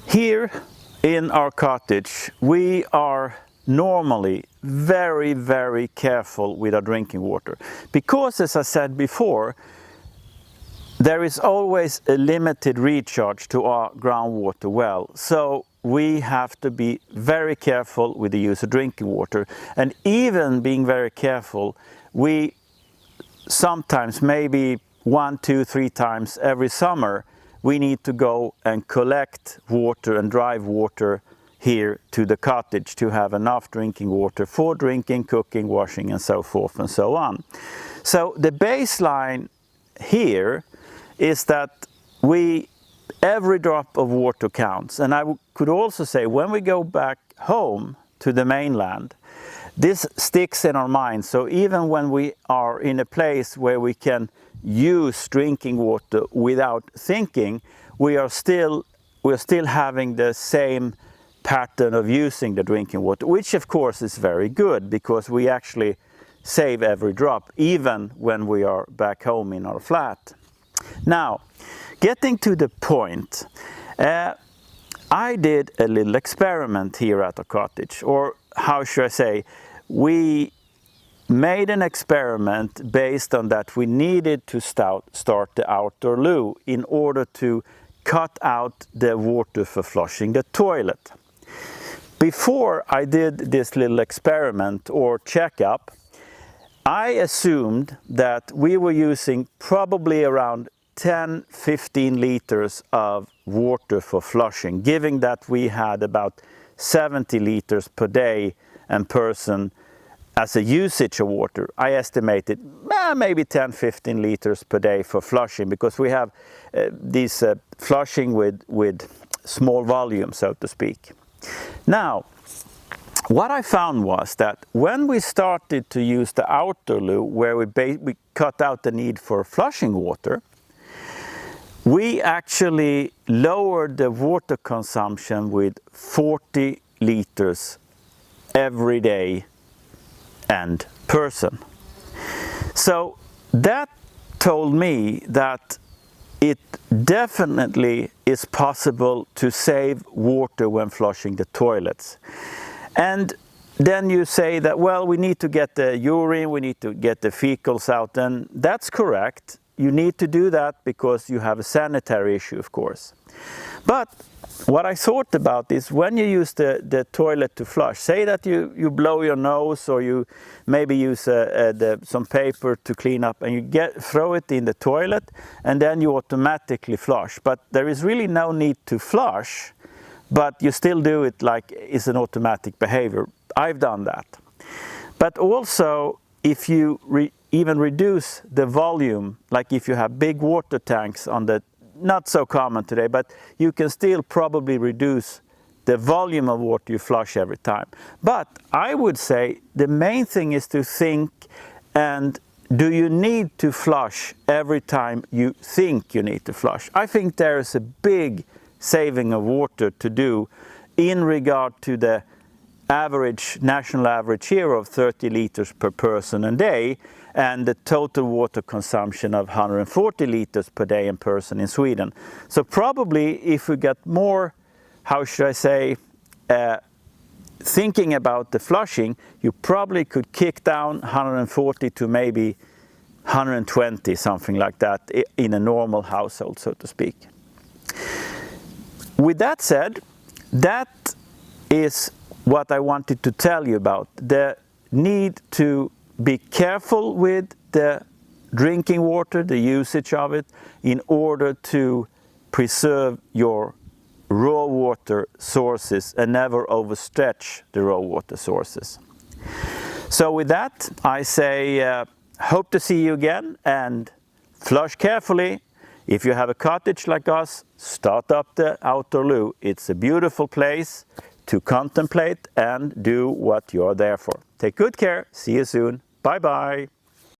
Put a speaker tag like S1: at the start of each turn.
S1: Here in our cottage, we are normally very careful with our drinking water, because as I said before, there is always a limited recharge to our groundwater well. So we have to be very careful with the use of drinking water. And even being very careful, we sometimes, maybe 1, 2, 3 times every summer, we need to go and collect water and drive water here to the cottage to have enough drinking water for drinking, cooking, washing and so forth and so on. So the baseline here is that every drop of water counts. And I could also say, when we go back home to the mainland, this sticks in our minds. So even when we are in a place where we can use drinking water without thinking, we are still having the same pattern of using the drinking water, which of course is very good, because we actually save every drop, even when we are back home in our flat. Now, getting to the point, I did a little experiment here at the cottage, or how should I say, we made an experiment based on that we needed to start the outdoor loo in order to cut out the water for flushing the toilet. Before I did this little experiment or checkup, I assumed that we were using probably around 10-15 liters of water for flushing, given that we had about 70 liters per day and person as a usage of water. I estimated maybe 10-15 liters per day for flushing, because we have these flushing with small volume, so to speak. Now, what I found was that when we started to use the outdoor loo, where we cut out the need for flushing water, we actually lowered the water consumption with 40 liters every day and person. So that told me that it definitely is possible to save water when flushing the toilets. And then you say that, well, we need to get the urine, we need to get the fecals out, and that's correct. You need to do that because you have a sanitary issue, of course. But what I thought about is, when you use the toilet to flush, say that you blow your nose, or you maybe use some paper to clean up, and you throw it in the toilet, and then you automatically flush. But there is really no need to flush, but you still do it like it's an automatic behavior. I've done that. But also, if you even reduce the volume, like if you have big water tanks on the, not so common today, but you can still probably reduce the volume of water you flush every time. But I would say the main thing is to think, and do you need to flush every time you think you need to flush? I think there is a big saving of water to do in regard to the national average here of 30 liters per person a day, and the total water consumption of 140 liters per day and person in Sweden. So probably if we get more, how should I say, thinking about the flushing, you probably could kick down 140 to maybe 120, something like that, in a normal household, so to speak. With that said, that is what I wanted to tell you about, the need to be careful with the drinking water, the usage of it, in order to preserve your raw water sources and never overstretch the raw water sources. So with that, I say hope to see you again, and flush carefully. If you have a cottage like us, start up the outdoor loo. It's a beautiful place to contemplate and do what you're there for. Take good care. See you soon. Bye bye.